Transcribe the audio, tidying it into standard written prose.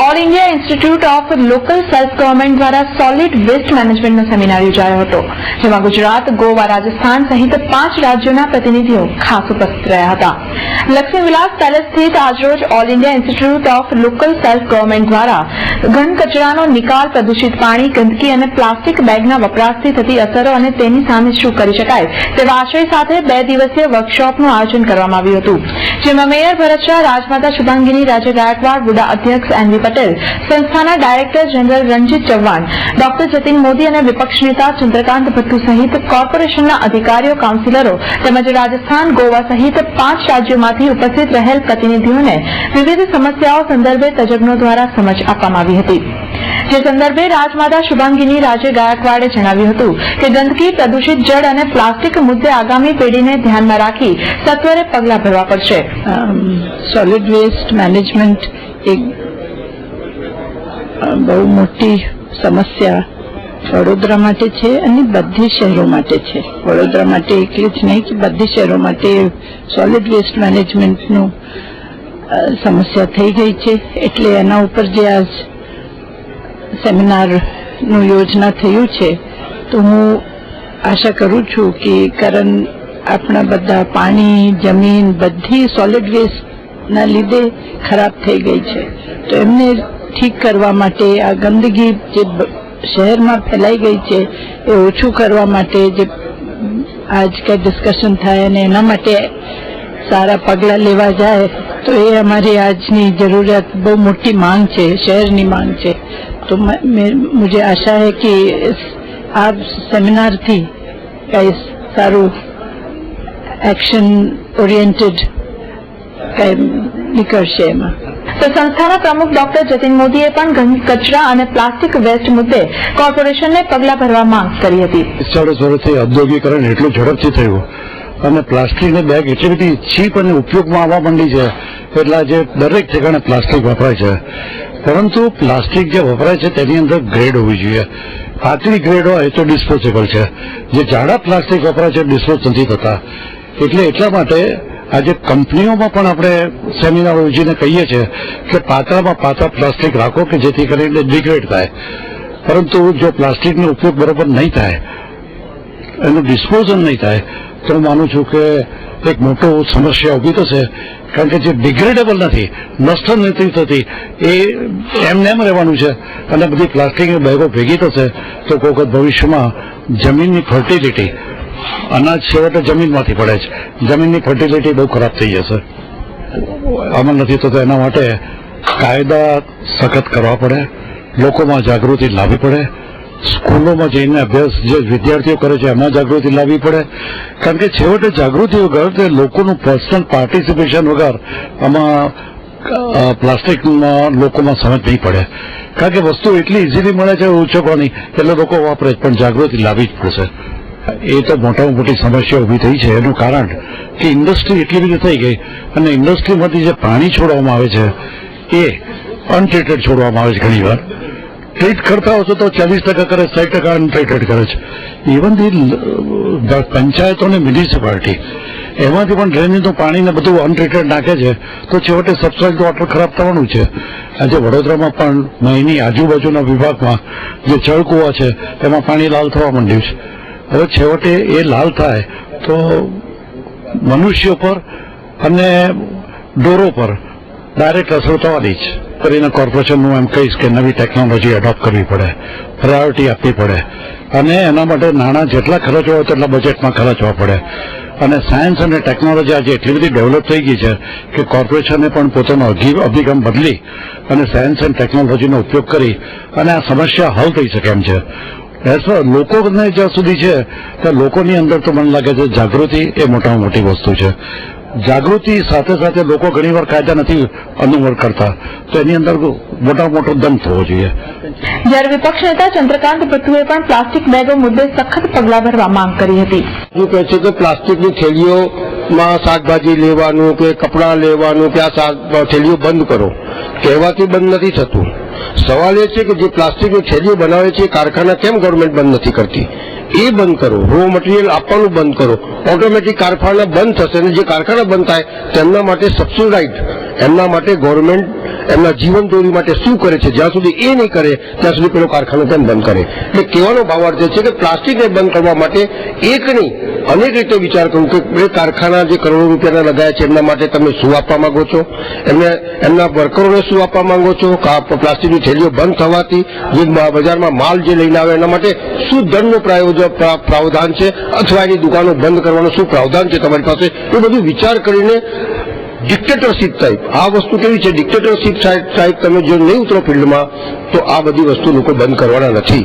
All India institute of local self government દ્વારા solid waste મેનેજમેન્ટનો seminar યોજાયો હતો, જેમાં ગુજરાત, ગોવા, રાજસ્થાન સહિત 5 રાજ્યોના પ્રતિનિધિઓ ખાસ ઉપસ્થિત રહ્યા હતા. લક્ષ્મી વિલાસ પેલેસ સ્થિત આજરોજ all India institute of local self government દ્વારા ઘન કચરાનો નિકાલ, પ્રદૂષિત પાણી, ગંદકી અને પ્લાસ્ટિક બેગના વપરાશથી થતી અસરો અને તેની સામે શું કરી શકાય તેવા આશય સાથે 2 દિવસીય વર્કશોપનું આયોજન કરવામાં આવ્યું હતું, જેમાં મેયર ભરત શાહ, રાજમાતા શુભાંગીની રાજે ગાયકવાડ, બુડા અધ્યક્ષ એનવી પટેલ, સંસ્થાના director general Ranjit Chauhan, doctor Jatin Modi અને વિપક્ષ નેતા ચંદ્રકાંત ભટ્ટુ સહિત કોર્પોરેશનના અધિકારીઓ, કાઉન્સિલરો તેમજ રાજસ્થાન, ગોવા સહિત 5 રાજ્યોમાંથી ઉપસ્થિત રહેલ પ્રતિનિધિઓને વિવિધ સમસ્યાઓ સંદર્ભે તજજ્ઞો દ્વારા સમજ આપવામાં આવી હતી. જે સંદર્ભે રાજમાતા શુભાંગીની રાજે ગાયકવાડે જણાવ્યું હતું કે ગંદકી, પ્રદૂષિત જળ અને પ્લાસ્ટિક મુદ્દે આગામી પેઢીને ધ્યાનમાં રાખી સત્વરે પગલાં ભરવા પડશે. સોલિડ વેસ્ટ મેનેજમેન્ટ એક બહુ મોટી સમસ્યા વડોદરા માટે છે અને બધી શહેરો માટે છે. વડોદરા માટે એકલી જ નહીં કે બધી શહેરો માટે સોલિડ વેસ્ટ મેનેજમેન્ટનું સમસ્યા થઈ ગઈ છે. એટલે એના ઉપર જે આ સેમિનારનું યોજના થયું છે, તો હું આશા કરું છું કે કારણ આપણા બધા પાણી, જમીન બધી સોલિડ વેસ્ટના લીધે ખરાબ થઈ ગઈ છે, તો એમને ઠીક કરવા માટે આ ગંદકી જે શહેરમાં ફેલાઈ ગઈ છે એ ઓછું કરવા માટે જે આજ કઈ ડિસ્કશન થાય અને એના માટે સારા પગલાં લેવા જાય, તો એ અમારી આજની જરૂરિયાત બહુ મોટી માંગ છે, શહેરની માંગ છે. तो मुझे आशा है कि आप सेमिनार थी कई सारू एक्शन ओरिएंटेड નીકળશે એમાં. તો સંસ્થાના પ્રમુખ ડોક્ટર જતીન મોદીએ પણ કચરા અને પ્લાસ્ટિક વેસ્ટ મુદ્દે કોર્પોરેશનને પગલાં ભરવા માંગ કરી હતી. 40 વર્ષથી ઔદ્યોગિકરણ એટલું ઝડપથી થયું અને પ્લાસ્ટિકની બેગ એટલી બધી ચીપ અને ઉપયોગમાં આવવા માંડી છે, એટલે આજે દરેક ઠેકાણે પ્લાસ્ટિક વપરાય છે. પરંતુ પ્લાસ્ટિક જે વપરાય છે તેની અંદર ગ્રેડ હોવી જોઈએ. પાતળી ગ્રેડ હોય તો ડિસ્પોઝેબલ છે, જે જાડા પ્લાસ્ટિક વપરાય છે ડિસ્પોઝ નથી થતા. એટલે એટલા માટે આજે કંપનીઓમાં પણ આપણે સેમિનાર યોજીને કહીએ છીએ કે પાતળામાં પાતળા પ્લાસ્ટિક રાખો કે જેથી કરીને ડિગ્રેડ થાય. પરંતુ જો પ્લાસ્ટિકનો ઉપયોગ બરોબર નહીં થાય, એનું ડિસ્પોઝલ નહીં થાય, તો હું માનું છું કે એક મોટો સમસ્યા ઊભી થશે. કારણ કે જે ડિગ્રેડેબલ નથી, નષ્ટ નથી થતી, એ એમને એમ રહેવાનું છે અને બધી પ્લાસ્ટિકની બેગો ભેગી થશે તો કોઈ વખત ભવિષ્યમાં જમીનની ફર્ટિલિટી, અનાજ છેવટે જમીનમાંથી પડે છે, જમીનની ફર્ટિલિટી બહુ ખરાબ થઈ જશે. અમલ નથી થતો. એના માટે કાયદા સખત કરવા પડે, લોકોમાં જાગૃતિ લાવવી પડે, સ્કૂલોમાં જઈને અભ્યાસ જે વિદ્યાર્થીઓ કરે છે એમાં જાગૃતિ લાવવી પડે. કારણ કે છેવટે જાગૃતિ વગર કે લોકોનું પર્સનલ પાર્ટિસિપેશન વગર આમાં પ્લાસ્ટિકમાં લોકોમાં સમજ નહીં પડે. કારણ કે વસ્તુ એટલી ઇઝીલી મળે છે ઉછકવાની, એટલે લોકો વાપરે, પણ જાગૃતિ લાવવી જ પડશે. એ તો મોટામાં મોટી સમસ્યા ઊભી થઈ છે. એનું કારણ કે ઇન્ડસ્ટ્રી એટલી બધી થઈ ગઈ અને ઇન્ડસ્ટ્રીમાંથી જે પાણી છોડવામાં આવે છે એ અનટ્રીટેડ છોડવામાં આવે છે. ઘણી વાર ટ્રીટ કરતા હશો તો 40% કરે, 60% અનટ્રીટેડ કરે છે. ઇવન પંચાયતો અને મ્યુનિસિપાલિટી એમાંથી પણ ડ્રેનેજનું પાણીને બધું અનટ્રીટેડ નાખે છે, તો છેવટે સબસોઇલ વોટર ખરાબ થવાનું છે. આજે વડોદરામાં પણ મહીની આજુબાજુના વિભાગમાં જે જળકુવા છે એમાં પાણી લાલ થવા માંડ્યું છે. હવે છેવટે એ લાલ થાય તો મનુષ્યો પર અને ઢોરો પર ડાયરેક્ટ અસર થવાની જ. કરીને કોર્પોરેશનનું એમ કહીશ કે નવી ટેકનોલોજી એડોપ્ટ કરવી પડે, પ્રાયોરિટી આપવી પડે અને એના માટે નાણાં જેટલા ખર્ચવા હોય તેટલા બજેટમાં ખર્ચવા પડે. અને સાયન્સ અને ટેકનોલોજી આજે એટલી બધી ડેવલપ થઈ ગઈ છે કે કોર્પોરેશને પણ પોતાનો અભિગમ બદલી અને સાયન્સ અને ટેકનોલોજીનો ઉપયોગ કરી અને આ સમસ્યા હલ થઈ શકે એમ છે. લોકોને જ્યાં સુધી છે ત્યાં લોકોની અંદર તો મને લાગે છે જાગૃતિ એ મોટામાં મોટી વસ્તુ છે. જાગૃતિ સાથે સાથે લોકો ઘણીવાર કાયદા નથી અનુવર્ત કરતા, તો એની અંદર મોટામાં મોટો દંડ થવો જોઈએ. જ્યારે વિપક્ષ નેતા ચંદ્રકાંત ભટ્ટુએ પણ પ્લાસ્ટિક બેગો મુદ્દે સખત પગલાં ભરવા માંગ કરી હતી. શું કહે છે કે પ્લાસ્ટિકની થેલીઓમાં શાકભાજી લેવાનું કે કપડાં લેવાનું કે આ થેલીઓ બંધ કરો, કહેવાથી બંધ નથી થતું. સવાલ એ છે કે જે પ્લાસ્ટિકની થેલીઓ બનાવે છે કારખાના કેમ ગવર્મેન્ટ બંધ નથી કરતી? એ બંધ કરો, રો મટીરિયલ આપવાનું બંધ કરો, ઓટોમેટિક કારખાના બંધ થશે અને જે કારખાના બંધ થાય તેમના માટે સબસિડાઇઝ, એમના માટે ગવર્મેન્ટ એમના જીવનદોરી માટે શું કરે છે, જ્યાં સુધી એ નહીં કરે ત્યાં સુધી પેલો કારખાનો પણ બંધ કરે. એટલે કહેવાનો ભાવાર્થ છે કે પ્લાસ્ટિકને બંધ કરવા માટે એક નહીં અનેક રીતે વિચાર કરું કે એ કારખાના જે કરોડો રૂપિયાના લગાયા છે એમના માટે તમે શું આપવા માંગો છો, એમના વર્કરોને શું આપવા માંગો છો, પ્લાસ્ટિકની થેલીઓ બંધ થવાથી જે બજારમાં માલ જે લઈને આવે એના માટે શું દંડનું પ્રાવધાન છે અથવા એની દુકાનો બંધ કરવાનું શું પ્રાવધાન છે તમારી પાસે, એ બધું વિચાર કરીને ડિક્ટેટરશીપ ટાઈપ આ વસ્તુ કેવી છે, ડિક્ટેટરશીપ ટાઈપ તમે જો નહીં ઉતરો ફિલ્ડમાં તો આ બધી વસ્તુ લોકો બંધ કરવાના નથી.